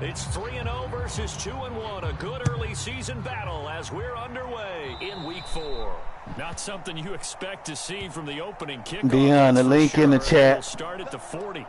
It's 3-0 versus 2-1. A good early season battle as we're underway in week 4. Not something you expect to see from the opening kickoff. Beyond the link in the chat. We'll start at the 40.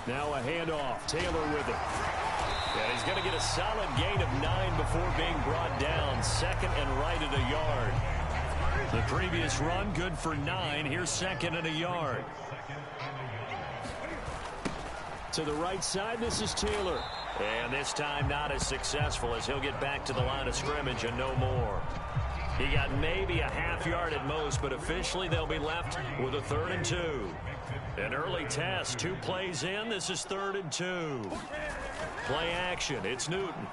Now a handoff. Taylor with it. And he's going to get a solid gain of 9 before being brought down. Second and right at a yard. The previous run good for 9. Here's second and a yard. To the right side, this is Taylor. And this time not as successful as he'll get back to the line of scrimmage and no more. He got maybe a half yard at most, but officially they'll be left with a 3rd and 2. An early test, 2 plays in. This is 3rd and 2. Play action. It's Newton.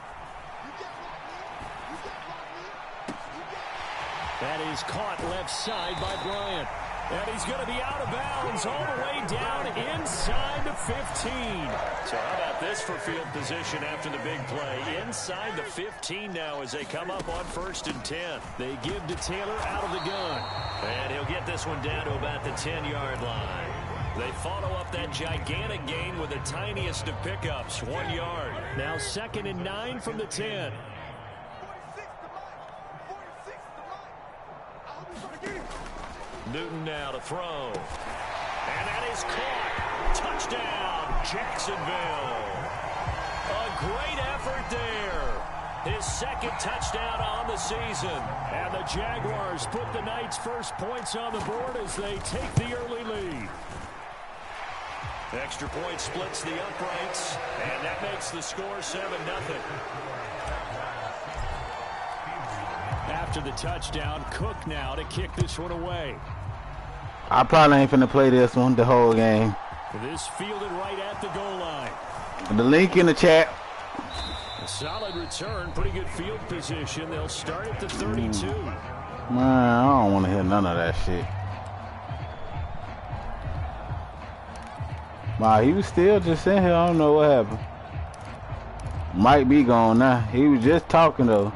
That is caught left side by Bryant. And he's going to be out of bounds all the way down inside the 15. So how about this for field position after the big play? Inside the 15 now as they come up on 1st and 10. They give to Taylor out of the gun. And he'll get this one down to about the 10-yard line. They follow up that gigantic gain with the tiniest of pickups, 1 yard. Now 2nd and 9 from the 10. Newton now to throw. And that is caught. Touchdown, Jacksonville. A great effort there. His 2nd touchdown on the season. And the Jaguars put the Knights' first points on the board as they take the early lead. Extra point splits the uprights, and that makes the score 7-0. After the touchdown, Cook now to kick this one away. I probably ain't finna play this one the whole game. This fielded right at the goal line. The link in the chat. A solid return, pretty good field position. They'll start at the 32. Man, I don't want to hear none of that shit. Wow, he was still just in here. I don't know what happened. Might be gone now. He was just talking though.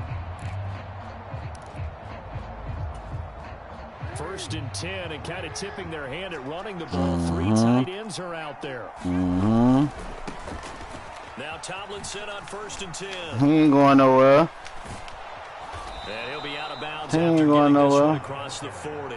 1st and 10 and kind of tipping their hand at running the ball. 3 tight ends are out there. Now Tomlinson on 1st and 10. He ain't going nowhere. And he'll be out of bounds he after ain't getting going this nowhere. one across the 40.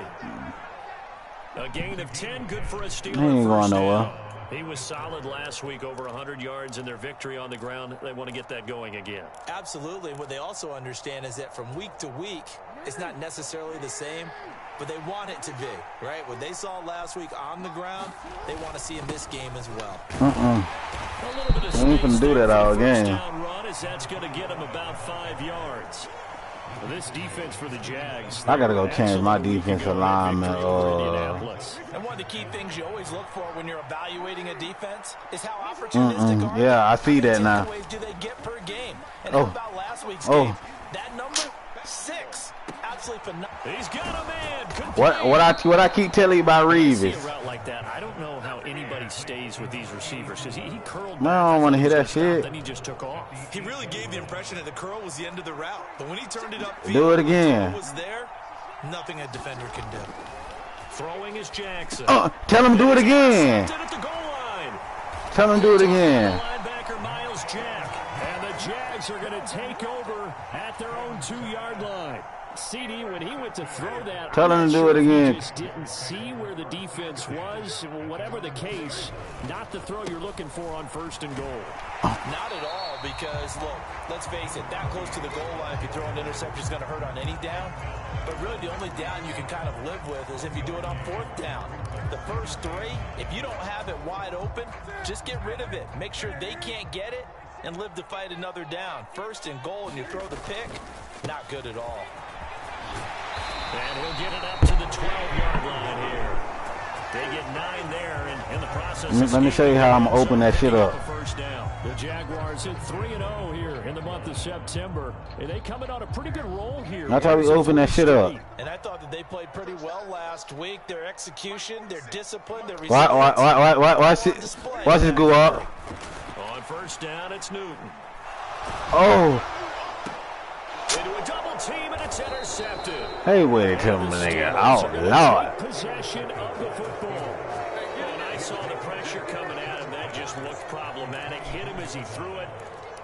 A gain of 10, good for a Steeler. He ain't going first nowhere. down. He was solid last week, over 100 yards in their victory on the ground. They want to get that going again. Absolutely. What they also understand is that from week to week, it's not necessarily the same, but they want it to be, right? What they saw last week on the ground, they want to see in this game as well. A little bit of They ain't finna do that all game. down run, as that's going to get them about 5 yards. Well, this defense for the Jags. I gotta go change my defensive lineman. And one of the key things you always look for when you're evaluating a defense is how opportunistic are they? Yeah, I see that now. How many takeaways do they get per game? And how about last week's game? That number, 6. Absolutely phenomenal. He's got a man. What I keep telling you about Reeves. See a route like that, I don't know how anybody stays with these receivers because he curled. No, I don't want to hear that shit. Then he just took off. He really gave the impression that the curl was the end of the route, but when he turned it upfield, do it again. Was there? Nothing a defender can do. Throwing is Jackson. Tell him do it again. At the goal line. Tell him do it again. Linebacker Miles Jack, and the Jags are going to take over at their own 2-yard line. CD, when he went to throw that, tell him to do it again. He just didn't see where the defense was. Whatever the case, not the throw you're looking for on 1st and goal. Not at all, because, look, let's face it, that close to the goal line, if you throw an interception, is going to hurt on any down. But really, the only down you can kind of live with is if you do it on 4th down. The first 3, if you don't have it wide open, just get rid of it. Make sure they can't get it and live to fight another down. 1st and goal, and you throw the pick, not good at all. And he'll get it up to the 12-yard line here. They get 9 there in the process. Let me show you how I'm going to open that shit up. First down. The Jaguars hit 3-0 here in the month of September, and they come in on a pretty good roll here. That's how we open that shit up. And I thought that they played pretty well last week. Their execution, their discipline, their resilience. Watch it go up. On first down, it's Newton. Oh. Into a double team, and it's intercepted. Hey, wait till me, nigga. Oh, Lord. Possession of the football. And I saw the pressure coming at him. That just looked problematic. Hit him as he threw it,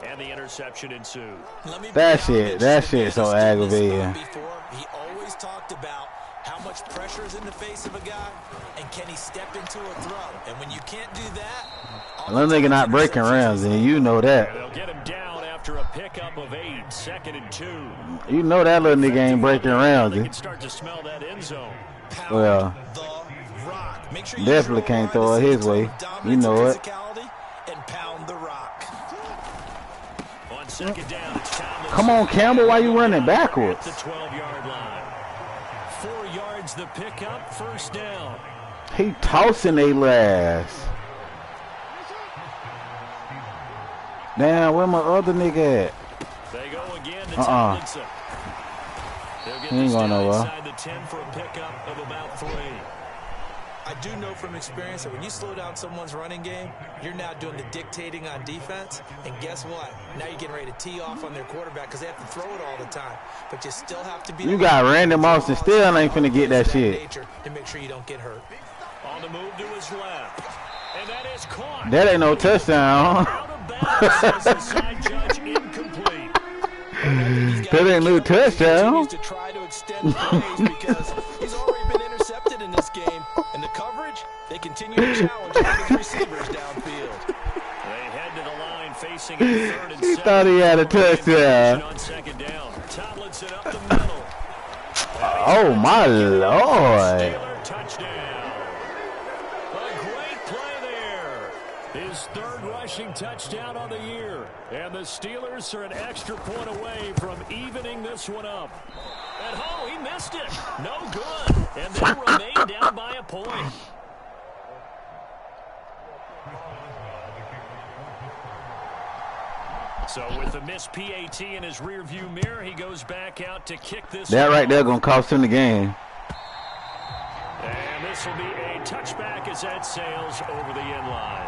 and the interception ensued. That shit so aggravating. He always talked about how much pressure is in the face of a guy, and can he step into a throw? And when you can't do that, little nigga not breaking rounds, and you know that. They'll get him down after a pickup of 8, 2nd and 2. You know that little nigga ain't breaking rounds. They can start to smell that end zone. Well, definitely can't throw it his way. You know it. And pound the rock. On second down, it's come on, Campbell, why you running backwards? The 12-yard line. 4 yards the pickup, first down. He tossing a ass. Damn, where my other nigga at? They go again to Tomlinson. He ain't going nowhere. Inside the 10 for a pickup of about 3. I do know from experience that when you slow down someone's running game, you're now doing the dictating on defense. And guess what? Now you're getting ready to tee off on their quarterback because they have to throw it all the time. But you still have to be. You got Randy Moss and still ain't finna get that shit. To make sure you don't get hurt. On the move to his left. And that is caught. That ain't no touchdown. Side judge incomplete. That ain't no touchdown. To try to extend plays because he's already been intercepted in this game, and the coverage they continue to challenge all his receivers downfield. They head to the line facing a 3rd and 7. He thought he had a touchdown. On second down, Tomlinson up the middle. Oh my Lord! Touchdown. A great play there. His 3rd rushing touchdown on the year. And the Steelers are an extra point away from evening this one up. And oh, he missed it. No good. And they remain down by a point. So with the missed PAT in his rearview mirror, he goes back out to kick this. That right there gonna cost him the game. And this will be a touchback as that sails over the end line.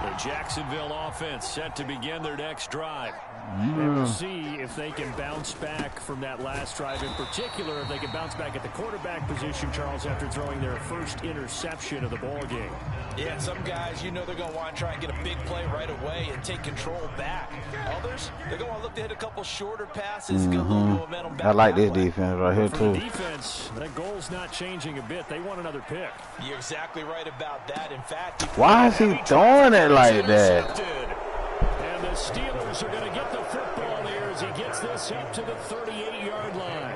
The Jacksonville offense set to begin their next drive. And we'll see if they can bounce back from that last drive. In particular, if they can bounce back at the quarterback position, Charles, after throwing their first interception of the ball game. Yeah, some guys, you know they're going to want to try and get a big play right away and take control back. Others, they're going to look to hit a couple shorter passes. Get a little momentum back. I like this defense right here, too. For the defense, that goal's not changing a bit. They want another pick. You're exactly right about that. In fact, why is he throwing it like that? And the Steelers are going to get the football there as he gets this up to the 38-yard line.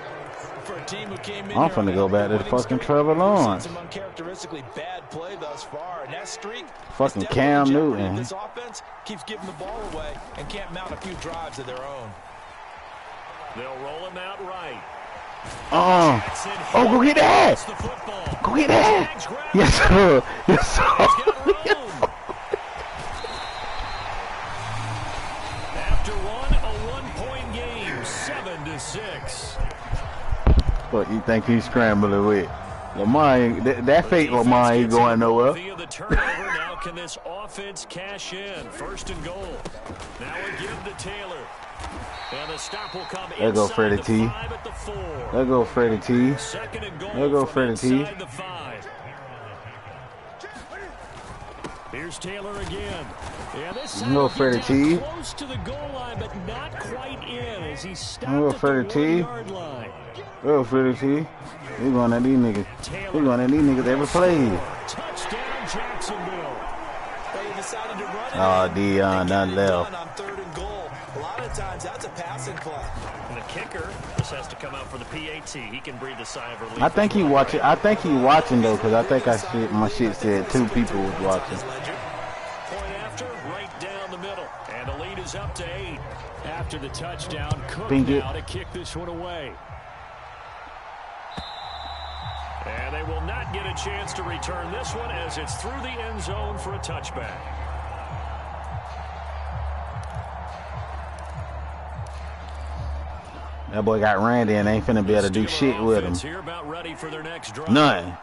For a team who came in, I'm finna go back to the fucking Trevor Lawrence. Some uncharacteristically bad play thus far, and that streak. Fucking Cam Newton. This offense keeps giving the ball away and can't mount a few drives of their own. They'll roll him out right. Oh, go get that! Go get that! Yes, sir. Yes, sir. After a one-point game, 7-6. What you think he's scrambling with? Lamar, that fake Lamar ain't going nowhere. Via the turnover, now can this offense cash in? 1st and goal. Now a give to Taylor. And the stop will come there go Freddie T. There go Freddie T. 2nd and goal. There go Freddie T. The 5. Here's Taylor again. And this no Freddie T. Close to the goal line, but not quite in as he stopped no at the Freddie T. 1-yard line. Go Freddie T. We going at these niggas. We going at these niggas every play. Touchdown, Jacksonville. They decided to run it. Oh, Dion, none left. On 3rd and goal. A lot of times that's a passing play. And the kicker just has to come out for the PAT. He can breathe a sigh of relief. I think he watching. I think he watching though, because I think my shit said 2 people was watching. Point after, right down the middle, and the lead is up to 8. After the touchdown, Cook now to kick this one away. And they will not get a chance to return this one as it's through the end zone for a touchback. That boy got Randy and ain't finna be able to do shit with him. Here about ready for their next drive. None.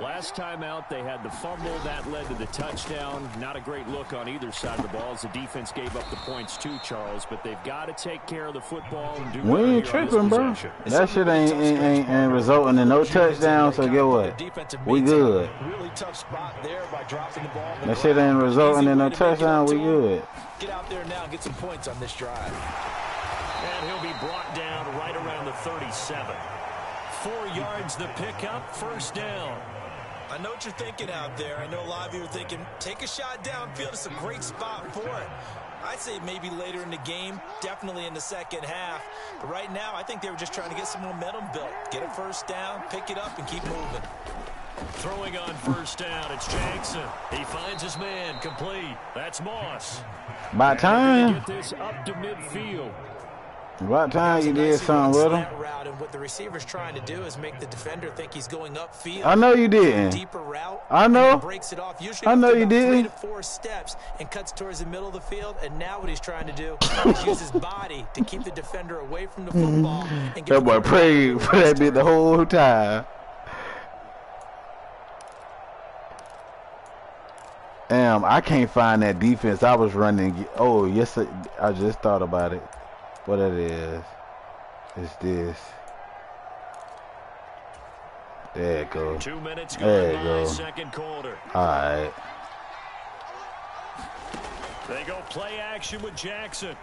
Last time out, they had the fumble. That led to the touchdown. Not a great look on either side of the ball as the defense gave up the points too, Charles. But they've got to take care of the football and do we ain't tripping, bro. That shit ain't resulting in no touchdown, so get what? We good. Really tough spot there by dropping the ball. That shit ain't resulting in no touchdown, we good. Get out there now and get some points on this drive. And he'll be brought down right around the 37. 4 yards the pickup, first down. I know what you're thinking out there. I know a lot of you are thinking, take a shot downfield. It's a great spot for it. I'd say maybe later in the game, definitely in the second half. But right now, I think they were just trying to get some momentum built. Get a first down, pick it up, and keep moving. Throwing on first down, it's Jackson. He finds his man, complete. That's Moss. By time. Get this up to midfield. About time you did something with him. Route, and what the receiver's trying to do is make the defender think he's going upfield. I know you didn't. Deeper route. I know. Breaks it off. Usually I know you did. 3 did. to 4 steps and cuts towards the middle of the field. And now what he's trying to do is use his body to keep the defender away from the football. And That boy prayed for that bit the whole time. Damn, I can't find that defense. I was running. Oh, yes, I just thought about it. What it is this. There it goes. 2 minutes There gone it by, goes. second quarter. All right. They go play action with Jackson.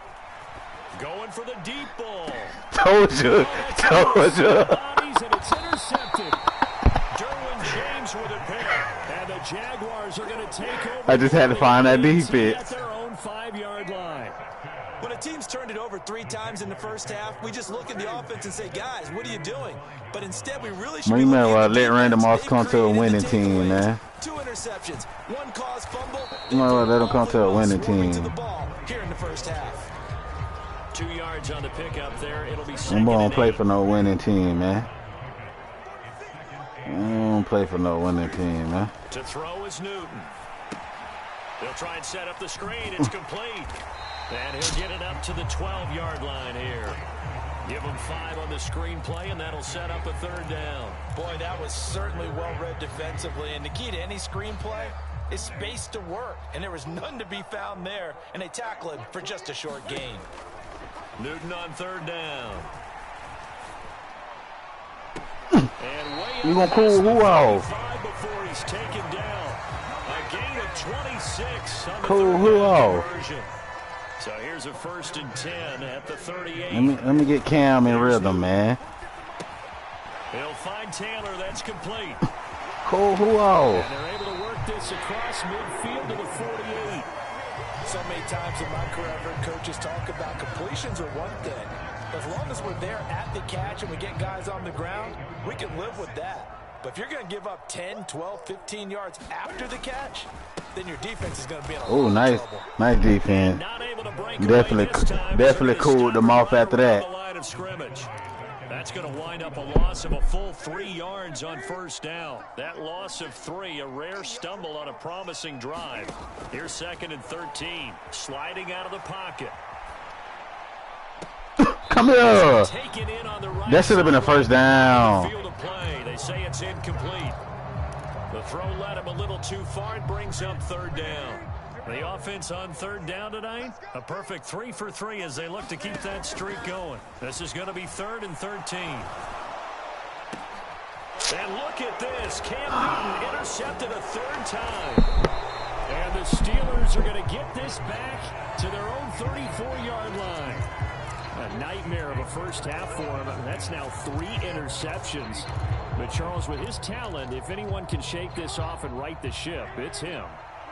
Going for the deep ball. Told you. Told you. Bodies and it's intercepted. Derwin James with a pick. And the Jaguars are going to take over. I just had to find that defense. At their own 5-yard line. When a team's turned it over 3 times in the first half, we just look at the offense and say, guys, what are you doing? But instead, we really should be looking at the let Randy defense. Moss They've come to a created winning the team, takeaways. man. 2 interceptions, 1 caused fumble. You might well let them come to a winning To team. the ball here in the first half. 2 yards on the pickup there. It'll be I'm second gonna and play 8. for no winning team, man. I don't play for no winning team, man. To throw is Newton. They'll try and set up the screen. It's complete. And he'll get it up to the 12-yard line here. Give him 5 on the screenplay, and that'll set up a 3rd down. Boy, that was certainly well-read defensively. And the key to any screenplay is space to work. And there was none to be found there. And they tackle him for just a short gain. Newton on 3rd down. And You gonna cool who off? Before he's taken down. A gain of 26 on the Cool 3rd who down off? conversion. So here's a 1st and 10 at the 38. Let me get Cam in rhythm, man. He'll find Taylor. That's complete. Cool who off? And they're able to work this across midfield to the 48. So many times in my career, I've heard coaches talk about completions are one thing. As long as we're there at the catch and we get guys on the ground, we can live with that. But if you're going to give up 10, 12, 15 yards after the catch, then your defense is going to be in a lot of trouble. Nice defense. Not able to break Definitely cooled them off after that. The line of scrimmage. That's going to wind up a loss of a full 3 yards on 1st down. That loss of 3, a rare stumble on a promising drive. Here's 2nd and 13. Sliding out of the pocket. Come here. Taken in on the right That should have been a 1st down. Field of play. They say it's incomplete. The throw led him a little too far. It brings up 3rd down. The offense on 3rd down tonight, a perfect 3 for 3 as they look to keep that streak going. This is going to be 3rd and 13. And look at this. Cam Newton intercepted a 3rd time. And the Steelers are going to get this back to their own 34-yard line. A nightmare of a first half for him. That's now 3 interceptions. But Charles, with his talent, if anyone can shake this off and right the ship, it's him.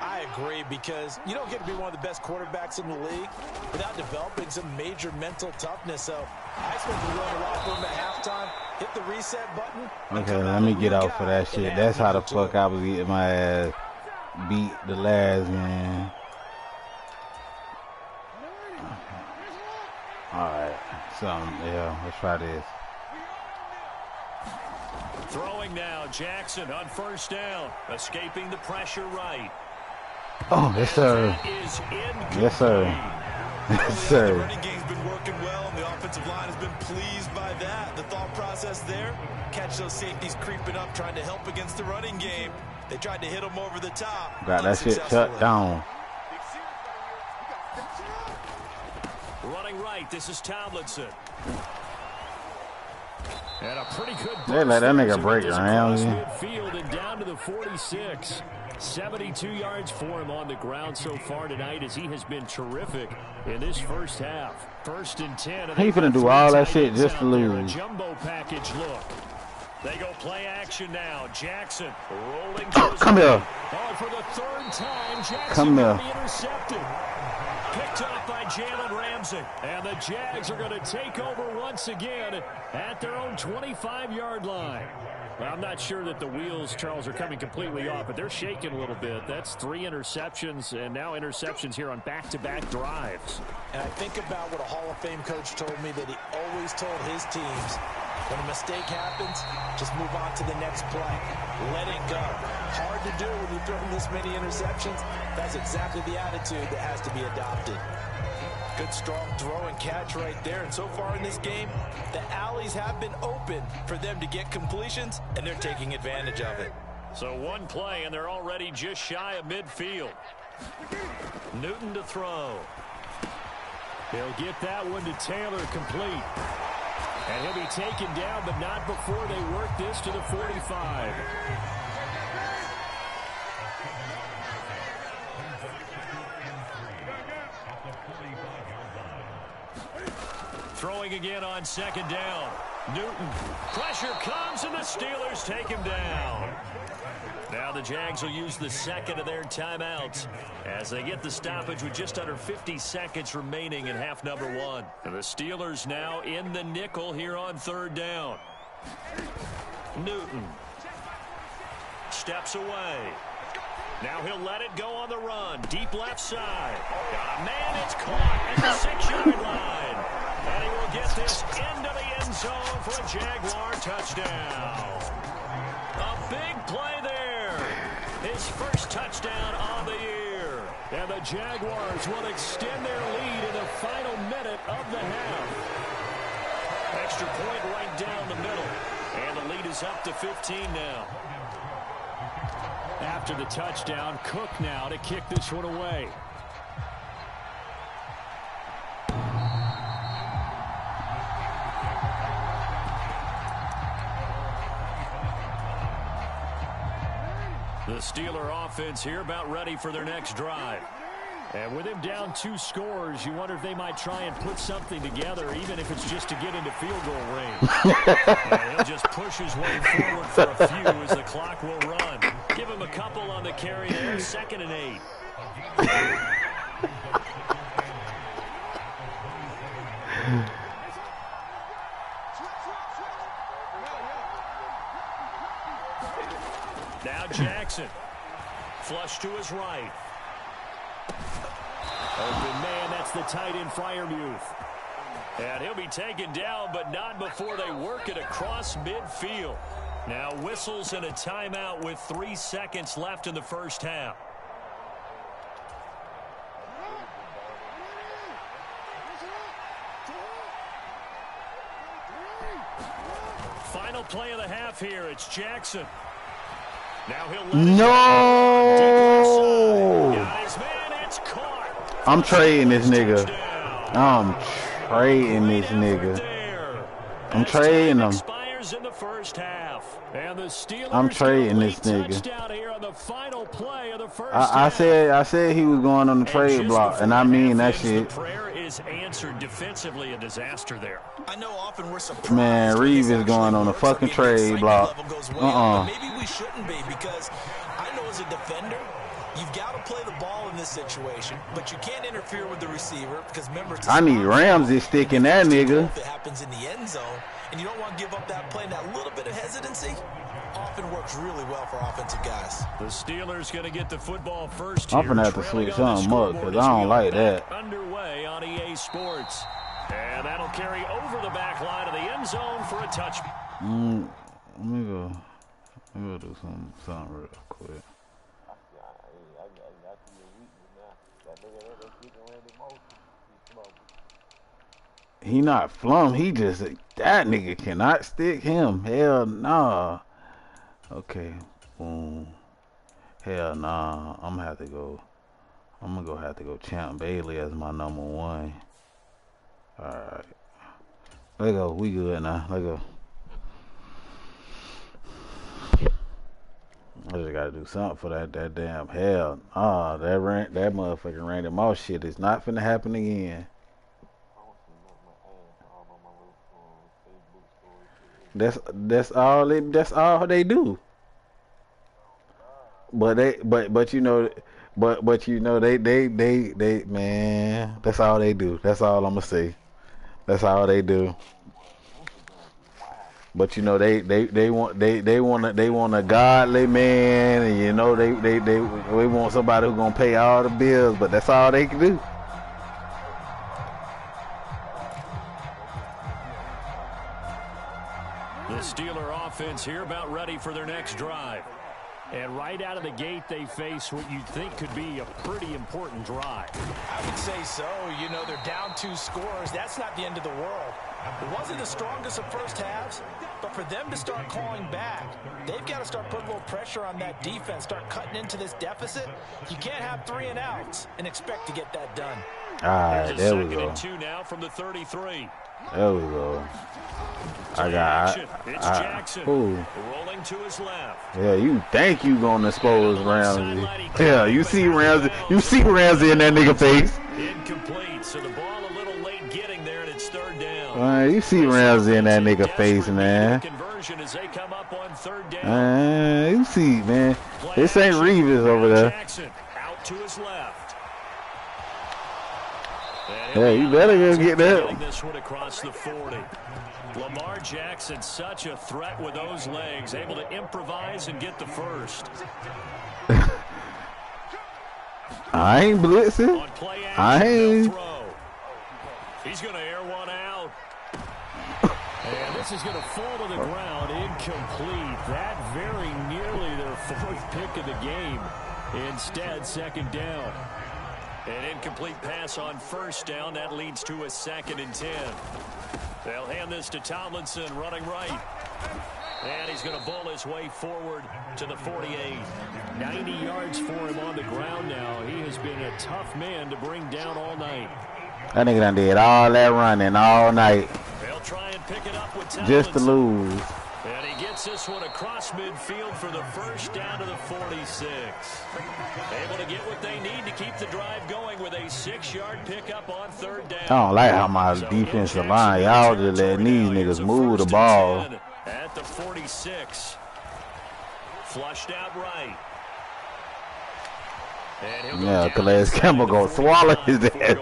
I agree, because you don't get to be one of the best quarterbacks in the league without developing some major mental toughness. So I expect to run the locker room at halftime, hit the reset button. Okay, let me get out for that shit. That's how the fuck I was getting my ass beat the last game. Alright, yeah, let's try this. Throwing now, Jackson on first down, escaping the pressure right. Oh, yes, sir. Yes, sir. Yes, sir. The running game's been working well, and the offensive line has been pleased by that. The thought process there, catch those safeties creeping up, trying to help against the running game. They tried to hit them over the top. Got that shit shut down. Running right, this is Tomlinson. And a pretty good they let that nigga break around. Midfield and down to the 46. 72 yards for him on the ground so far tonight, as he has been terrific in this first half. 1st and 10. He finna do all that shit just to lose. Jumbo package look. They go play action now. Jackson rolling. Come here. Oh, for the 3rd time, Jackson Come here. Intercepted. Picked off by Jalen Ramsey. And the Jags are going to take over once again at their own 25-yard line. Well, I'm not sure that the wheels, Charles, are coming completely off, but they're shaking a little bit. That's 3 interceptions, and now interceptions here on back-to-back drives. And I think about what a Hall of Fame coach told me, that he always told his teams, when a mistake happens, just move on to the next play. Let it go. Hard to do when you're throwing this many interceptions. That's exactly the attitude that has to be adopted. Good, strong throw and catch right there. And so far in this game, the alleys have been open for them to get completions, and they're taking advantage of it. So one play, and they're already just shy of midfield. Newton to throw. He'll get that one to Taylor, complete. And he'll be taken down, but not before they work this to the 45. Throwing again on 2nd down. Newton. Pressure comes, and the Steelers take him down. Now the Jags will use the 2nd of their timeouts as they get the stoppage with just under 50 seconds remaining in half number 1. And the Steelers now in the nickel here on 3rd down. Newton steps away. Now he'll let it go on the run. Deep left side. Got a man. It's caught at the 6-yard line. And he will get this into the end zone for a Jaguar touchdown. A big play there. His first touchdown on the year. And the Jaguars will extend their lead in the final minute of the half. Extra point right down the middle. And the lead is up to 15 now. After the touchdown, Cook now to kick this one away. The Steeler offense here about ready for their next drive. And with him down 2 scores, you wonder if they might try and put something together, even if it's just to get into field goal range. And he'll just push his way forward for a few as the clock will run. Give him a couple on the carry there, 2nd and 8. Now Jackson. Flush to his right. Open man, that's the tight end Freiermuth. And he'll be taken down, but not before they work it across midfield. Now whistles and a timeout with 3 seconds left in the first half. Final play of the half here. It's Jackson. Now he'll let no. Got his man, it's caught. I'm trading this nigga. I'm trading this nigga. I'm trading him. In the first half. And the Steelers I'm trading this nigga. Here on the final play of the first I said he was going on the trade block, and I mean that shit. The prayer is answered. Defensively, a disaster there. I know often we're surprised. Man, Reeve is going on the fucking trade block. Maybe we shouldn't be, because I know as a defender, you've got to play the ball in this situation, but you can't interfere with the receiver, because remember, I need Ramsey sticking that nigga. If it happens in the end zone, and you don't want to give up that play, and that little bit of hesitancy often works really well for offensive guys. The Steelers going to get the football first. I'm gonna have to switch something up, because I don't like that. Underway on EA Sports. And that'll carry over the back line of the end zone for a touch. Let me go. Let me go do something real quick. He not flum. He just that nigga cannot stick him. Hell nah. Okay. Boom. Hell nah. I'm gonna have to go. I'm gonna have to go Champ Bailey as my number one. All right. Let go. We good now. Let go. I just gotta do something for that damn hell. That motherfucking Randy Moss shit is not finna happen again. That's all they do. But you know they man, that's all they do. That's all I'm gonna say. That's all they do. But you know they want a godly man, and you know they want somebody who's gonna pay all the bills, but that's all they can do. The Steeler offense here about ready for their next drive. And right out of the gate, they face what you'd think could be a pretty important drive. I would say so. You know, they're down 2 scores. That's not the end of the world. It wasn't the strongest of first halves, but for them to start clawing back, they've got to start putting a little pressure on that defense, start cutting into this deficit. You can't have 3 and outs and expect to get that done. All right, there we go. Second and 2 now from the 33. There we go. It's Jackson. Rolling to his left. Yeah, you think you gonna expose Ramsey? Yeah, you see Ramsey. You see Ramsey in that nigga face. Incomplete. So the ball a little late getting there, and it's 3rd down. You see Ramsey in that nigga face, man. Conversion as they come up on 3rd down. You see, man. This ain't Reeves over there. Jackson out to his left. Yeah, you better go get that. This one across the 40. Lamar Jackson, such a threat with those legs, able to improvise and get the first. I ain't blitzing. I ain't. He's going to air one out. And this is going to fall to the ground, incomplete. That very nearly their 4th pick of the game. Instead, 2nd down. An incomplete pass on 1st down. That leads to a 2nd and 10. They'll hand this to Tomlinson running right. And he's going to bowl his way forward to the 48. 90 yards for him on the ground now. He has been a tough man to bring down all night. That nigga done did all that running all night. They'll try and pick it up with Tomlinson. Just to lose. And he gets this one across midfield for the 1st down to the 46. Able to get what they need to keep the drive going with a 6-yard pickup on 3rd down. I don't like how my defensive line, y'all just letting these niggas move the ball. At the 46. Flushed out right. Yeah, Calais Campbell gonna swallow his ass.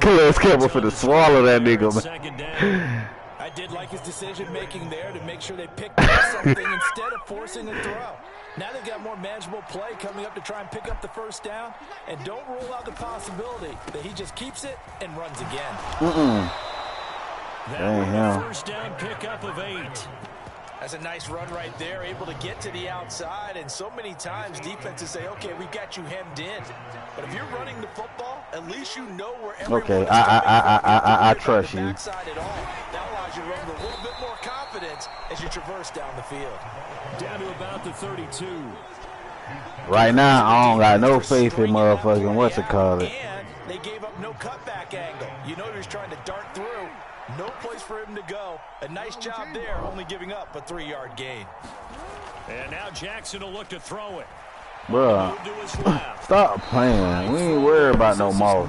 Calais Campbell finna swallow that nigga, man. I did like his decision-making there to make sure they picked up something instead of forcing a throw. Now they've got more manageable play coming up to try and pick up the 1st down. And don't rule out the possibility that he just keeps it and runs again. That was the 1st down pickup of 8. That's a nice run right there, able to get to the outside. And so many times defenses say, okay, we've got you hemmed in. But if you're running the football, at least you know where everyone is I trust you. That allows you to run with a little bit more confidence as you traverse down the field. Down to about the 32. Right now, I don't got no faith in motherfucking what's it called. And they gave up no cutback angle. You know he's trying to dart through. No place for him to go. A nice job there, only giving up a 3-yard gain. And now Jackson will look to throw it. Bruh, stop playing. We ain't worried about no Moss.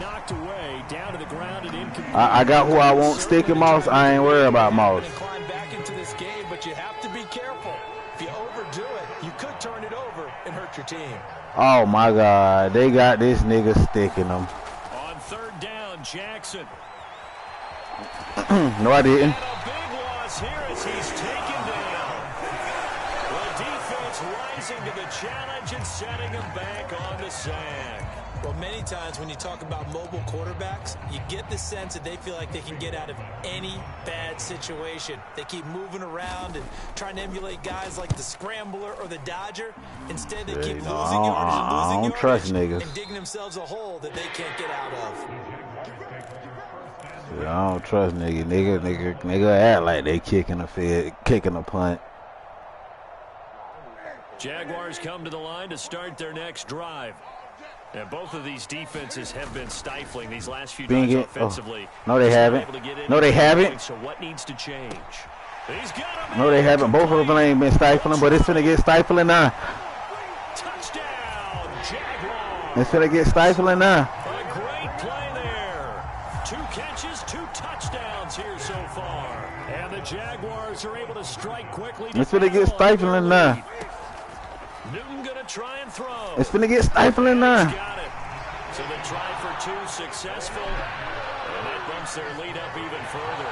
I got who I want sticking Moss. I ain't worried about Moss. Climb back into this game, but you have to be careful. If you overdo it, you could turn it over and hurt your team. Oh my God, they got this nigga sticking them. On 3rd down, Jackson. No, I didn't. And a big loss here as he's taken down. The defense rising to the challenge and setting him back on the sack. Well, many times when you talk about mobile quarterbacks, you get the sense that they feel like they can get out of any bad situation. They keep moving around and trying to emulate guys like the Scrambler or the Dodger. Instead, they keep losing yardage and losing trust yardage niggas. and digging themselves a hole that they can't get out of. I don't trust nigga act like they kicking a punt. Jaguars come to the line to start their next drive. And both of these defenses have been stifling these last few drives offensively. No, they haven't. No, they haven't. So what needs to change? He's got him. No, they haven't. Both of them ain't been stifling, but it's finna get stifling now. Touchdown, Jaguars. It's finna get stifling now. A great play there. 2 catches, 2 touchdowns here so far. And the Jaguars are able to strike quickly. It's finna get stifling now. Newton gonna try and throw. It's finna get stifling now. Got it. So the try for 2 successful, and that bumps their lead up even further.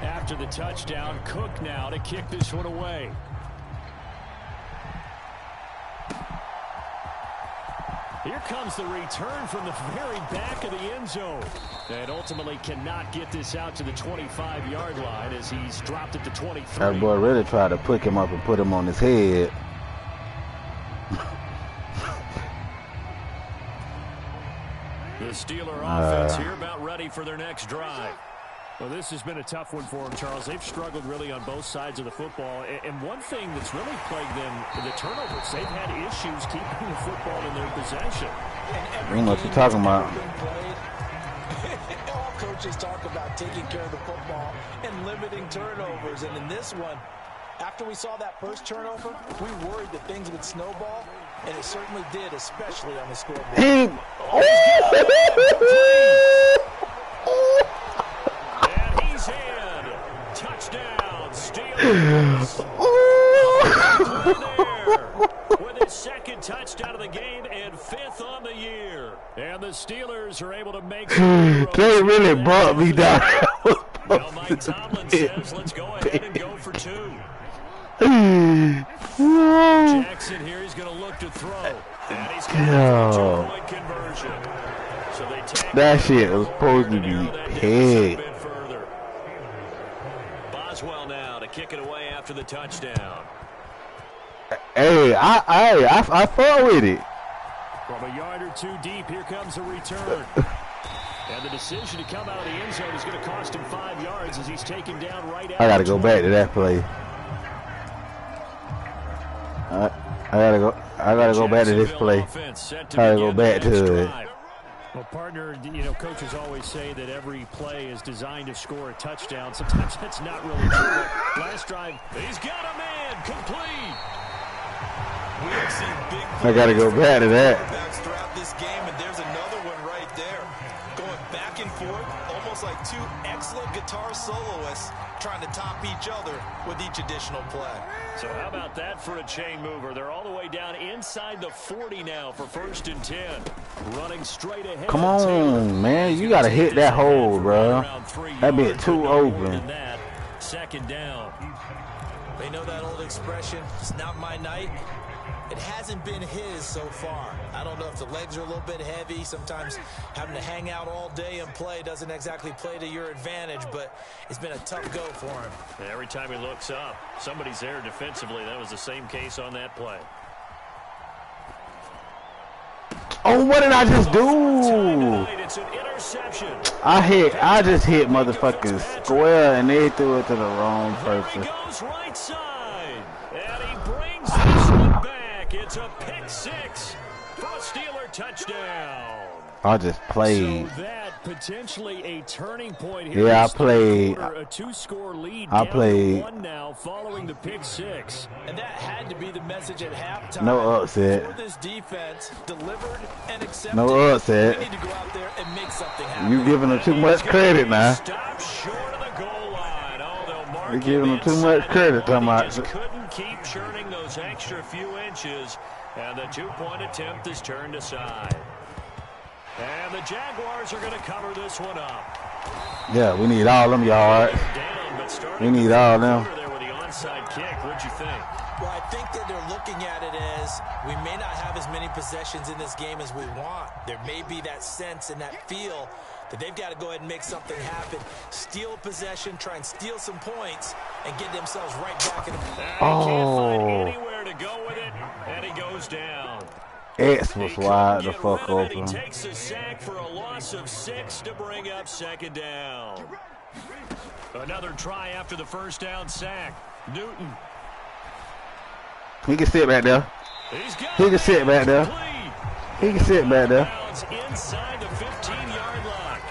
After the touchdown, Cook now to kick this one away. Here comes the return from the very back of the end zone. And ultimately cannot get this out to the 25-yard line as he's dropped it to 23. That boy really tried to pick him up and put him on his head. The Steeler offense here about ready for their next drive. Well, this has been a tough one for them, Charles. They've struggled really on both sides of the football. And one thing that's really plagued them, the turnovers. They've had issues keeping the football in their possession. I don't know what you're talking about. All coaches talk about taking care of the football and limiting turnovers. And in this one, after we saw that first turnover, we worried that things would snowball. And it certainly did, especially on the scoreboard. Touchdown, Steelers. With his second touchdown of the game and 5th on the year. And the Steelers are able to make they really brought me down. Well, Mike Tomlin says, let's go ahead and go for 2. Jackson here, he's going to look to throw. And he's going to 2-point conversion. So they take that shit was supposed to be pegged. Boswell now to kick it away after the touchdown. Hey, I fought with it. From a yard or 2 deep, here comes a return. And the decision to come out of the end zone is going to cost him 5 yards as he's taken down right out. I got to go back to that play. I gotta go back to this play. I gotta go back to it. Well, partner, coaches always say that every play is designed to score a touchdown. Sometimes that's not really true. Last drive, he's got a man complete. We have seen big I gotta go back to that. Throughout this game, and there's another one right there, going back and forth, almost like 2 excellent guitar soloists trying to top each other with each additional play. So how about that for a chain mover? They're all the way down inside the 40 now for 1st and 10. Running straight ahead. Come on, man. You got to hit that hole, bro. That bit too open. 2nd down. They know that old expression, it's not my night. It hasn't been his so far. I don't know if the legs are a little bit heavy. Sometimes having to hang out all day and play doesn't exactly play to your advantage, but it's been a tough go for him. And every time he looks up, somebody's there defensively. That was the same case on that play. Oh, what did I just do? It's an interception. I just hit motherfucking square and they threw it to the wrong person. He goes right side, and he brings this one back. It's a pick 6 for a Steeler touchdown. I just played. So that potentially a turning point here. Yeah, I played. A 2-score lead. I played. 1 now following the pick 6. And that had to be the message at halftime. No upset. For this defense, delivered and accepted. No upset. We need to go out there and make something happen. You giving them too much credit now. Stop short of the goal line. Oh, they'll mark You're giving them too much credit. Just couldn't keep churning those extra few inches, and the 2-point attempt is turned aside. And the Jaguars are going to cover this one up. Yeah, we need all them yards. We need all them. There with the onside kick. What'd you think? Well, I think that they're looking at it as we may not have as many possessions in this game as we want. There may be that sense and that feel that they've got to go ahead and make something happen. Steal a possession, try and steal some points, and get themselves right back in the... Can't find anywhere to go with it, and he goes down. X was wide the fuck open. He takes a sack for a loss of 6 to bring up second down. Another try after the first down sack. Newton. He can sit back there. He can sit back there. He can sit back there. Inside the 15-yard line.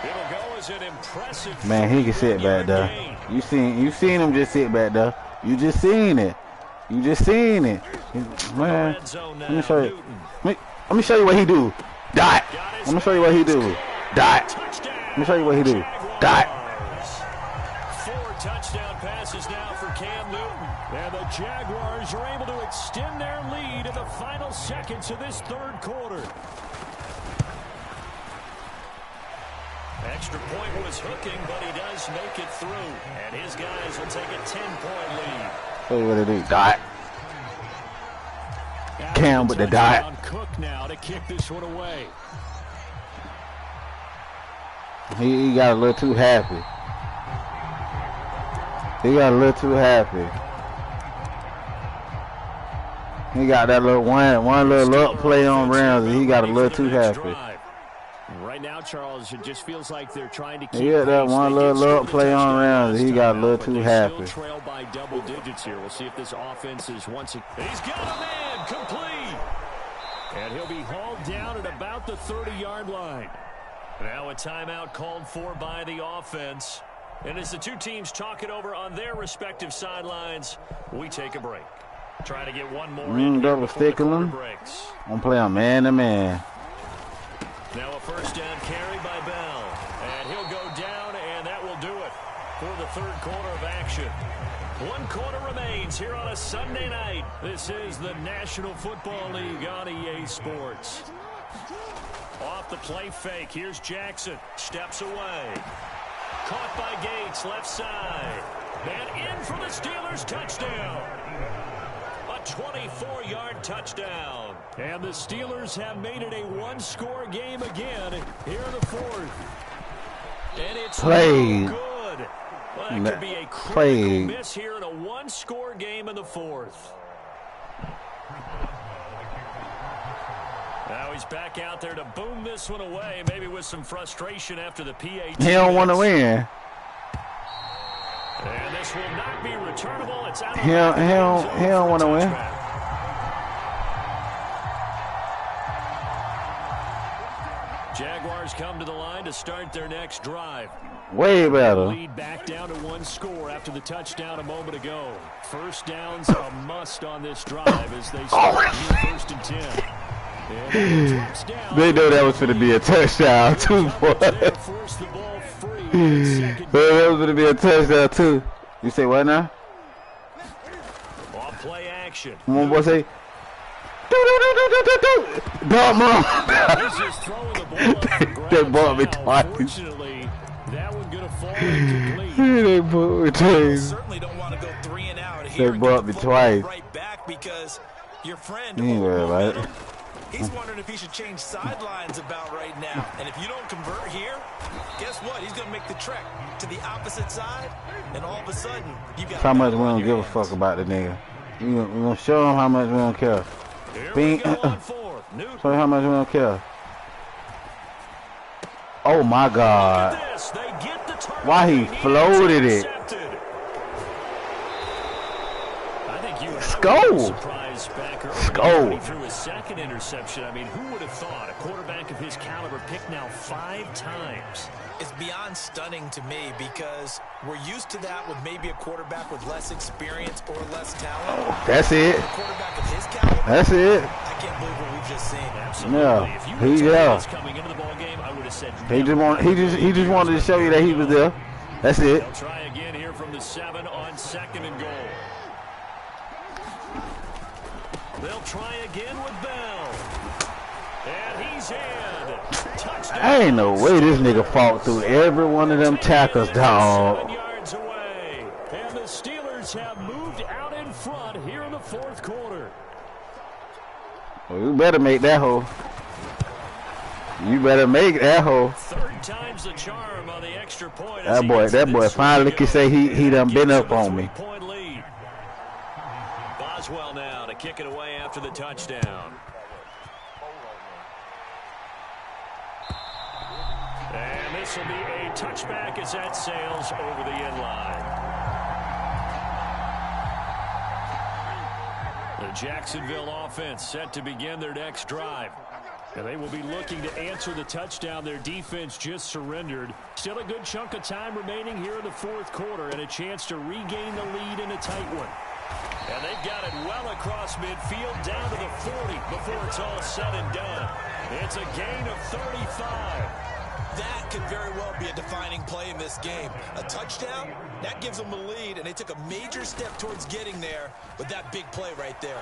It'll go as an impressive. Man, he can sit back there. You seen him just sit back there. You just seen it. You just seen it. Man, let me show you. Let me show you what he do. Dot. Let me show you what he do. Dot. Let me show you what he do. Dot. 4 touchdown passes now for Cam Newton. And the Jaguars are able to extend their lead in the final seconds of this third quarter. Extra point was hooking, but he does make it through. And his guys will take a 10-point lead. Show you what he do. Dot. Cam with the dot. Cook now to kick this one away. He got a little too happy. He got a little too happy. He got that little one little up play on Ramsey. He got a little too happy. Right now, Charles, it just feels like they're trying to keep. Yeah, that one little up play on Ramsey. He got a little too happy. Trail by double digits here. We'll see if this offense is once again. He's got a man complete, and he'll be hauled down at about the 30-yard line. Now a timeout called for by the offense. And as the two teams talk it over on their respective sidelines, we take a break. Try to get one more in double stickling. I'm playing man-to-man. Now a first down carry by Bell. And he'll go down, and that will do it for the third quarter of action. 1 quarter remains here on a Sunday night. This is the National Football League on EA Sports. Off the play fake, here's Jackson. Steps away. Caught by Gates, left side. And in for the Steelers, touchdown. A 24-yard touchdown. And the Steelers have made it a one-score game again here in the fourth. And it's Played. No good. Well, that could be a critical miss here in a one-score game in the fourth. Now he's back out there to boom this one away, maybe with some frustration after the PAT. He don't want to win. And this will not be returnable. It's out of he don't want to win. Jaguars come to the line to start their next drive. Way better. Lead back down to 1 score after the touchdown a moment ago. First down's a must on this drive as they start first and 10. They know that was going to be a touchdown too, boy. That was going to be a touchdown too. You say what now? Off play action. Come on, boy, say. Dog, mom. They bought me twice. Unfortunately, that one going to fall incomplete. They bought me twice. Certainly don't want to go 3 and out here. They bought me twice. Right back because your friend. Anyway, right? He's wondering if he should change sidelines about right now. And if you don't convert here, guess what? He's going to make the trek to the opposite side. And all of a sudden, you got how much we don't give a fuck about the nigga. We gonna show him how much we don't care. Show him how much we don't care. Oh my God. Why he floated it? Skull. Skull. Through his second interception. I mean, who would have thought a quarterback of his caliber picked now 5 times? It's beyond stunning to me because we're used to that with maybe a quarterback with less experience or less talent. Oh, that's it. A quarterback of his caliber. That's it. I can't believe what we've just seen. Absolutely. Yeah. If you were coming into the ball game, I would have said he just wanted to show you that he was there. That's it. They'll try again here from the 7 on 2nd and goal. They'll try again with Bell. And he's in. Touchdown. Ain't no way this nigga fought through every one of them tackles, 7 dog. yards away. And the Steelers have moved out in front here in the fourth quarter. Well, you better make that hole. You better make that hole. Third time's the charm on the extra point. That boy finally can say he done been up on me. Point lead. Boswell now to kick it away after the touchdown. And this will be a touchback as that sails over the end line. The Jacksonville offense set to begin their next drive. And they will be looking to answer the touchdown their defense just surrendered. Still a good chunk of time remaining here in the fourth quarter and a chance to regain the lead in a tight one. And they've got it well across midfield down to the 40 before it's all said and done. It's a gain of 35. That could very well be a defining play in this game. A touchdown, that gives them the lead, and they took a major step towards getting there with that big play right there.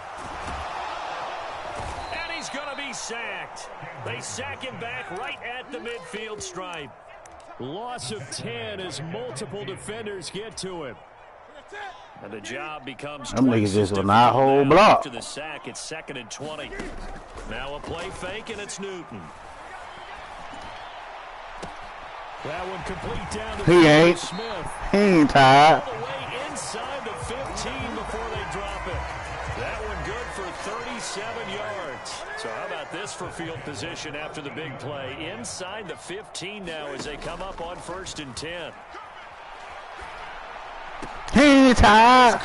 And he's going to be sacked. They sack him back right at the midfield stripe. Loss of 10 as multiple defenders get to him. And the job becomes them niggas just will not hold block. After the sack, it's 2nd and 20. Now a play fake, and it's Newton. That one complete down to Smith. He ain't tired. All the way inside the 15 before they drop it. That one good for 37 yards. So how about this for field position after the big play? Inside the 15 now as they come up on 1st and 10. He ain't tired.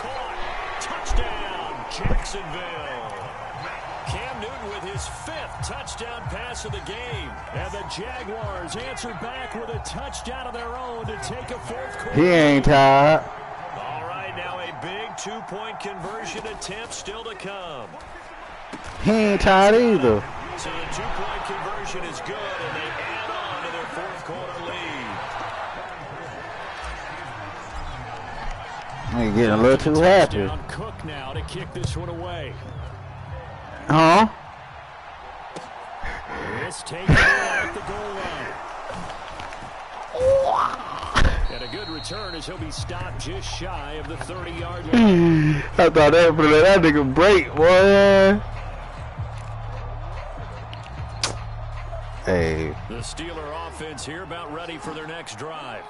Touchdown, Jacksonville. Cam Newton with his 5th touchdown pass of the game. And the Jaguars answer back with a touchdown of their own to take a fourth quarter. He ain't tired. All right, now a big 2-point conversion attempt still to come. He ain't tired either. So the 2-point conversion is good, and they add on to their fourth quarter lead. I'm getting a little too happy. Cook now to kick this one away. Huh? This takes it at the goal line. And a good return as he'll be stopped just shy of the 30-yard line. I thought that would let that nigga break, boy. Hey. The Steeler offense here about ready for their next drive.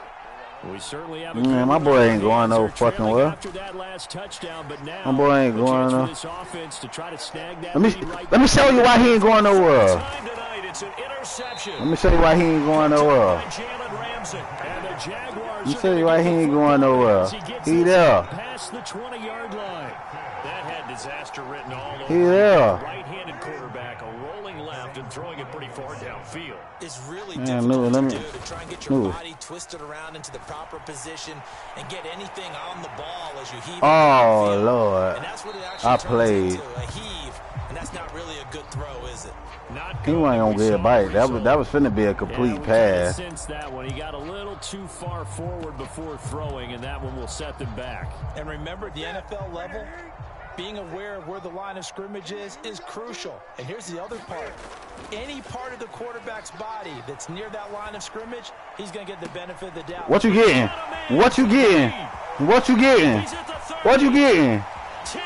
We certainly have Man, my boy ain't going no fucking well. After that last touchdown, but now My boy ain't going no. this offense to try to snag that let me show you why he ain't going nowhere. Let me show you why he ain't going nowhere. Let me show you why he ain't going nowhere. He there. Past the 20-yard line. That had disaster written all over. He there. Right-handed quarterback, a rolling left and throwing it pretty far downfield. It's really difficult to do to try and get your move. body twisted around into the proper position and get anything on the ball as you heave. Oh, Lord. And that's what it actually I turns played. into, a heave, and that's not really a good throw, is it? He wasn't gonna get a bite. That was finna be a complete pass. Since that one, he got a little too far forward before throwing, and that one will set them back. And remember, the NFL level, being aware of where the line of scrimmage is crucial. And here's the other part. Any part of the quarterback's body that's near that line of scrimmage, he's going to get the benefit of the doubt. What you getting? What you getting? What you getting? What you getting? 10,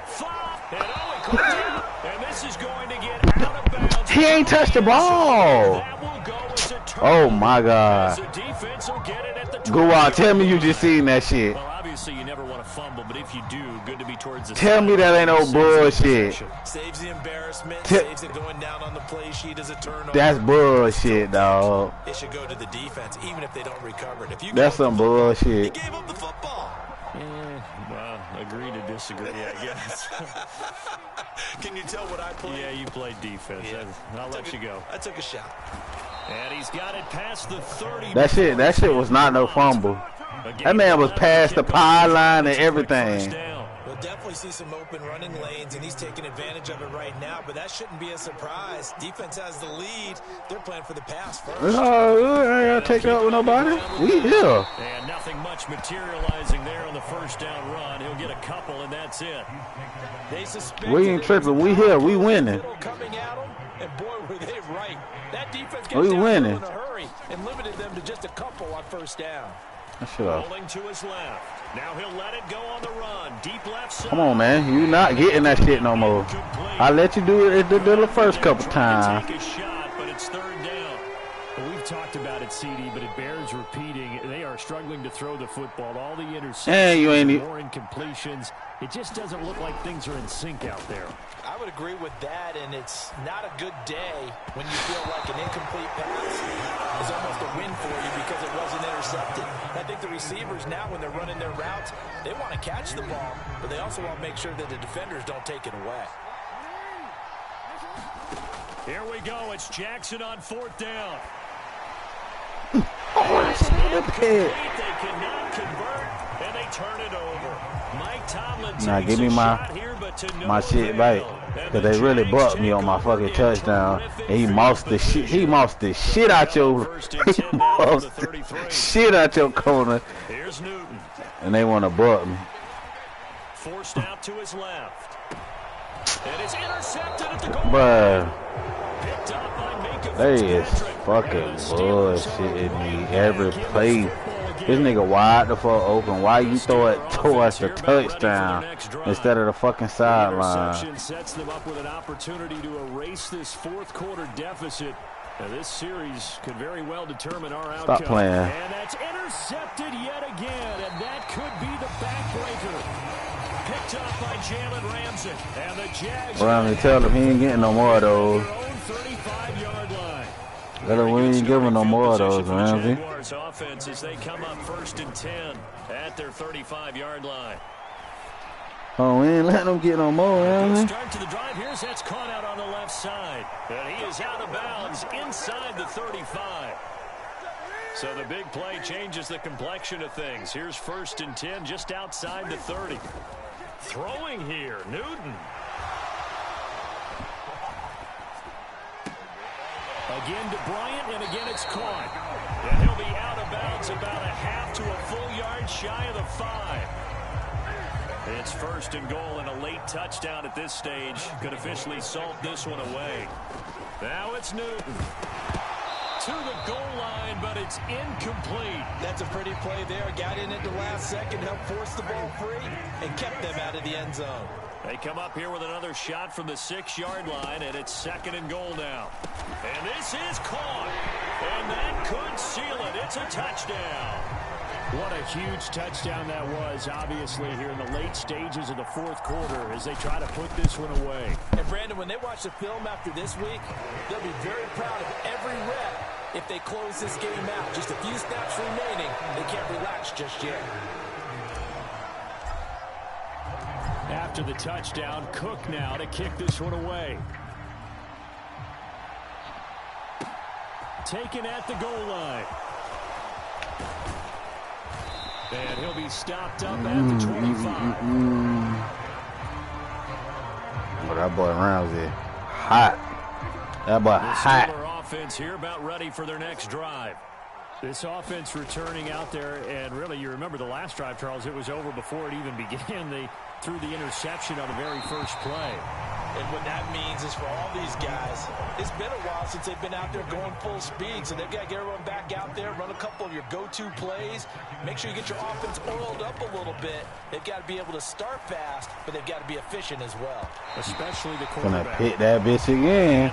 5, and he caught it. And this is going to get out of bounds. He ain't touched the ball. That will go as a turnover. Oh, my God. As the defense will get it at the Go on, tell me you just seen that shit. Well, obviously you never want to fumble, but if you do, good to be towards the Tell me that ain't no bullshit. Saves the embarrassment, saves it going down on the play sheet as a turnover. That's bullshit, dog. It should go to the defense, even if they don't recover it. If you That's some bullshit. He gave up the football. Well, agree to disagree, I guess. Can you tell what I played? Yeah, you played defense. Yeah. I'll let you go. I took a shot. And he's got it past the 30. That shit was not no fumble. That man was past the pylon and everything. Well, will definitely see some open running lanes, and he's taking advantage of it right now, but that shouldn't be a surprise. Defense has the lead. They're playing for the pass first. I ain't gotta take it out with nobody. We here. And nothing much materializing there on the first down run. He'll get a couple, and that's it. We ain't tripping. We here. We winning. Coming at him, and boy, were they right. That defense we winning. In a hurry and limited them to just a couple on first down. Rolling to his left. Now he'll let it go on the run. Deep left side. Come on, man. You not getting that shit no more. I let you do it the first couple times. Take a shot, but it's third down. Well, we've talked about it, CD, but it bears repeating. They are struggling to throw the football. All the interceptions, more incompletions. It just doesn't look like things are in sync out there. I would agree with that, and it's not a good day when you feel like an incomplete pass is almost a win for you because it wasn't intercepted. I think the receivers now, when they're running their routes, they want to catch the ball, but they also want to make sure that the defenders don't take it away. Here we go. It's Jackson on fourth down. Oh, it's a pit. They cannot convert, and they turn it over. Mike Tomlin now give me my shit back, cause they really bucked me on my fucking touchdown, and he moused the shit. He moused the shit out your. Shit out your corner. Here's Newton. And they want to buck me. Forced out to his left. And it's intercepted at the goal. Bruh. Picked up by Minka They is fucking bullshitting me every play. This nigga wide the fuck open. Why you throw it towards the touchdown instead of the fucking sideline? Interception sets them up with an opportunity to erase this fourth quarter deficit. Now this series could very well determine our outcome. Stop playing. And that's intercepted yet again, and that could be the backbreaker. Picked up by Jalen Ramsey, and the Jags. Ramsey, tell him he ain't getting no more of those. 35-yard line. We ain't giving no more of those, Ramsey. Jaguars offense as they come up 1st and 10 at their 35-yard line. Oh, we ain't letting them get no more, Ramsey. Start to the drive. Here's that's caught out on the left side. And he is out of bounds inside the 35. So the big play changes the complexion of things. Here's 1st and 10 just outside the 30. Throwing here, Newton. Again to Bryant, and again it's caught. And he'll be out of bounds about a half to a full yard shy of the 5. It's 1st and goal, and a late touchdown at this stage could officially salt this one away. Now it's Newton. To the goal line, but it's incomplete. That's a pretty play there. Got in at the last second, helped force the ball free, and kept them out of the end zone. They come up here with another shot from the 6-yard line, and it's 2nd and goal now. And this is caught, and that could seal it. It's a touchdown. What a huge touchdown that was, obviously, here in the late stages of the fourth quarter as they try to put this one away. And, Brandon, when they watch the film after this week, they'll be very proud of every rep if they close this game out. Just a few snaps remaining. They can't relax just yet. After the touchdown, Cook now to kick this one away. Taken at the goal line. And he'll be stopped up at the 25. Oh, that boy Ramsey hot. That boy hot. The offense here about ready for their next drive. This offense returning out there, and really, you remember the last drive, Charles, it was over before it even began. They threw the interception on the very first play. And what that means is for all these guys, it's been a while since they've been out there going full speed, so they've got to get everyone back out there, run a couple of your go-to plays, make sure you get your offense oiled up a little bit. They've got to be able to start fast, but they've got to be efficient as well. Especially the quarterback. Gonna pick that bitch again.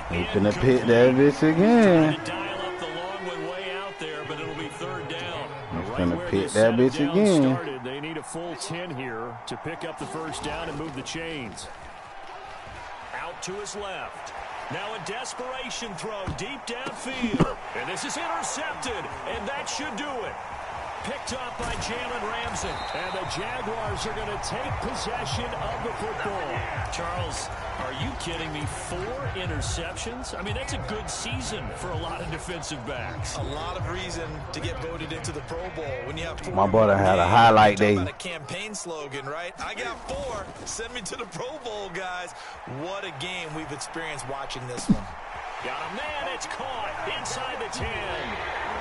He's gonna pick that bitch again. He's gonna pick that bitch again. They need a full 10 here to pick up the first down and move the chains. Out to his left. Now a desperation throw deep downfield. And this is intercepted, and that should do it. Picked up by Jalen Ramsey. And the Jaguars are going to take possession of the football. Charles, are you kidding me? 4 interceptions? I mean, that's a good season for a lot of defensive backs. A lot of reason to get voted into the Pro Bowl when you have 4. My brother had a highlight day. About a campaign slogan, right? I got 4. Send me to the Pro Bowl, guys. What a game we've experienced watching this one. Got a man. It's caught inside the 10.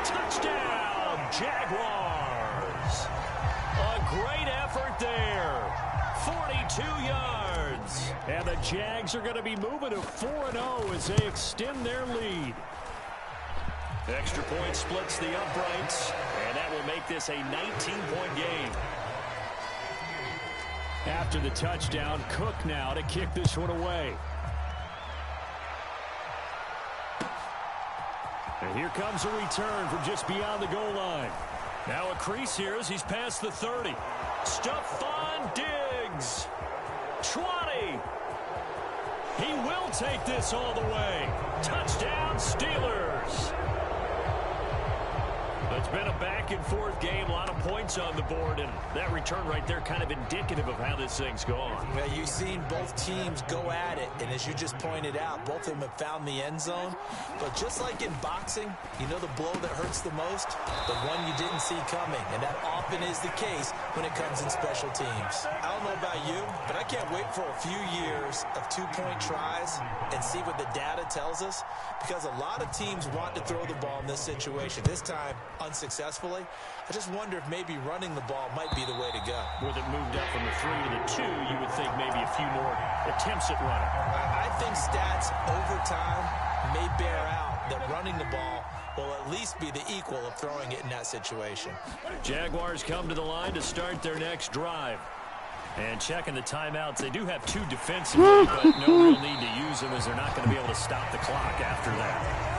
Touchdown, Jaguars. A great effort there. 42 yards. And the Jags are going to be moving to 4-0 as they extend their lead. Extra point splits the uprights, and that will make this a 19-point game. After the touchdown, Cook now to kick this one away. And here comes a return from just beyond the goal line. Now a crease here as he's past the 30. Stephon Diggs. 20. He will take this all the way. Touchdown, Steelers. It's been a back-and-forth game, a lot of points on the board, and that return right there kind of indicative of how this thing's gone. Well, you've seen both teams go at it, and as you just pointed out, both of them have found the end zone. But just like in boxing, you know the blow that hurts the most? The one you didn't see coming, and that often is the case when it comes in special teams. I don't know about you, but I can't wait for a few years of 2-point tries and see what the data tells us, because a lot of teams want to throw the ball in this situation. This time, unsuccessfully. I just wonder if maybe running the ball might be the way to go. With it moved up from the 3 to the 2, you would think maybe a few more attempts at running. I think stats over time may bear out that running the ball will at least be the equal of throwing it in that situation. Jaguars come to the line to start their next drive. And checking the timeouts, they do have 2 defensively, but no real need to use them as they're not going to be able to stop the clock after that.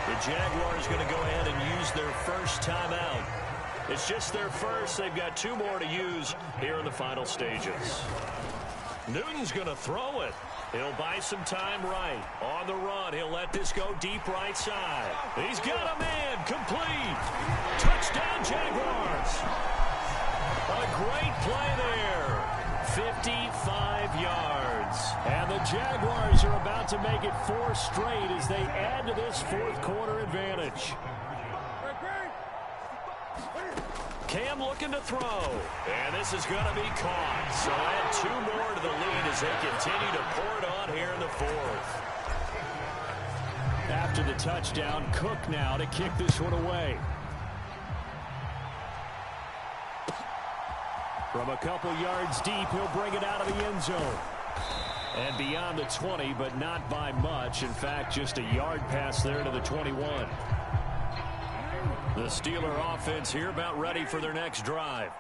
The Jaguars going to go ahead and use their first timeout. It's just their first. They've got 2 more to use here in the final stages. Newton's going to throw it. He'll buy some time right. On the run, he'll let this go deep right side. He's got a man. Complete. Touchdown, Jaguars. A great play there. 55 yards. And the Jaguars are about to make it 4 straight as they add to this 4th quarter advantage. Cam looking to throw. And this is going to be caught. So add 2 more to the lead as they continue to pour it on here in the 4th. After the touchdown, Cook now to kick this one away. From a couple yards deep, he'll bring it out of the end zone. And beyond the 20, but not by much. In fact, just a yard pass there to the 21. The Steeler offense here about ready for their next drive.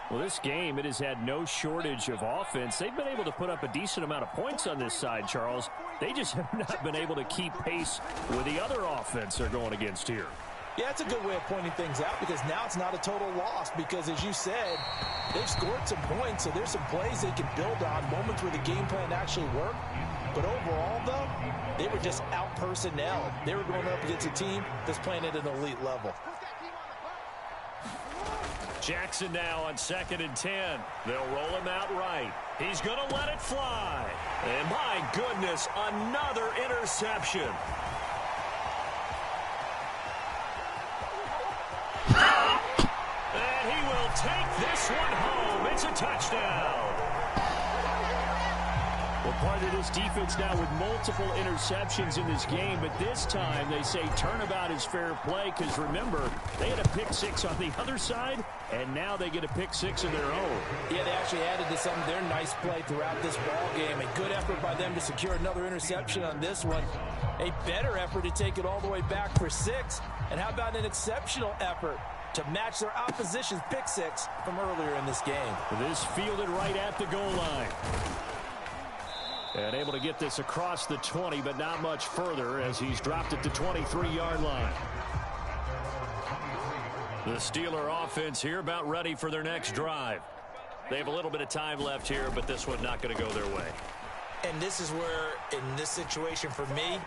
Well, this game, it has had no shortage of offense. They've been able to put up a decent amount of points on this side, Charles. They just have not been able to keep pace with the other offense they're going against here. Yeah, that's a good way of pointing things out, because now it's not a total loss, because as you said, they've scored some points, so there's some plays they can build on, moments where the game plan actually worked. But overall, though, they were just out-personnel. They were going up against a team that's playing at an elite level. Jackson now on 2nd and 10. They'll roll him out right. He's going to let it fly. And my goodness, another interception. And he will take this one home. It's a touchdown. Well, part of this defense now with multiple interceptions in this game, but this time they say turnabout is fair play, because remember, they had a pick 6 on the other side, and now they get a pick 6 of their own. Yeah, they actually added to some of their nice play throughout this ball game. A good effort by them to secure another interception on this one. A better effort to take it all the way back for 6. And how about an exceptional effort to match their opposition's pick 6 from earlier in this game? This fielded right at the goal line. And able to get this across the 20, but not much further as he's dropped at the 23-yard line. The Steeler offense here about ready for their next drive. They have a little bit of time left here, but this one not going to go their way. And this is where, in this situation for me,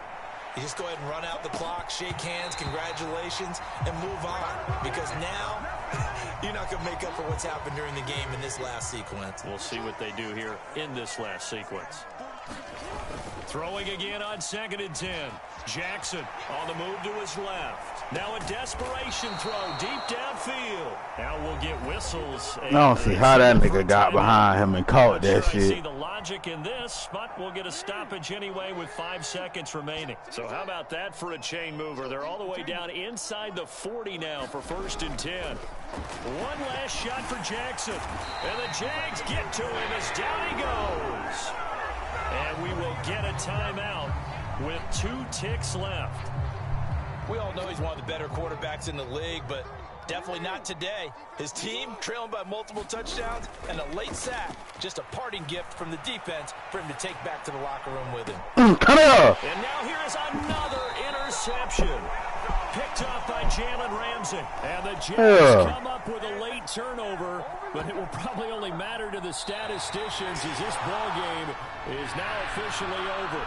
you just go ahead and run out the clock, shake hands, congratulations, and move on. Because now You're not going to make up for what's happened during the game in this last sequence. We'll see what they do here in this last sequence. Throwing again on 2nd and 10. Jackson on the move to his left. Now a desperation throw deep downfield. Now we'll get whistles. I don't see how that nigga got behind him and caught that shit. I see the logic in this, but we'll get a stoppage anyway with 5 seconds remaining. So how about that for a chain mover? They're all the way down inside the 40 now for 1st and 10. One last shot for Jackson. And the Jags get to him as down he goes. And we will get a timeout with 2 ticks left. We all know he's one of the better quarterbacks in the league, but definitely not today. His team trailing by multiple touchdowns and a late sack. Just a parting gift from the defense for him to take back to the locker room with him. Come here. And now here is another interception. Picked off by Jalen Ramsey. And the Jags come up with a late turnover, but it will probably only matter to the statisticians as this ball game is now officially over.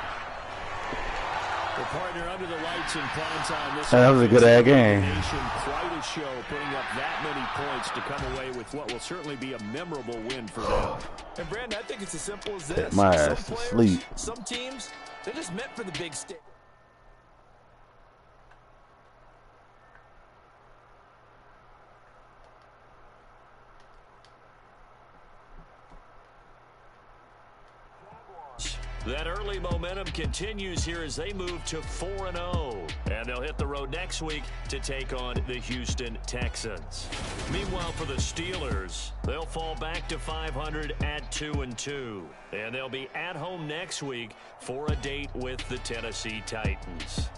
The partner under the lights in prime time. That was a good game. Quite a show, putting up that many points to come away with what will certainly be a memorable win for them. And Brandon, I think it's as simple as this. My ass to sleep. Some teams, they're just meant for the big stage. That early momentum continues here as they move to 4-0. And they'll hit the road next week to take on the Houston Texans. Meanwhile, for the Steelers, they'll fall back to 500 at 2-2. And they'll be at home next week for a date with the Tennessee Titans.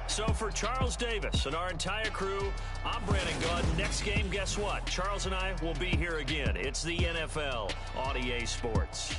So for Charles Davis and our entire crew, I'm Brandon Gunn. Next game, guess what? Charles and I will be here again. It's the NFL on EA Sports.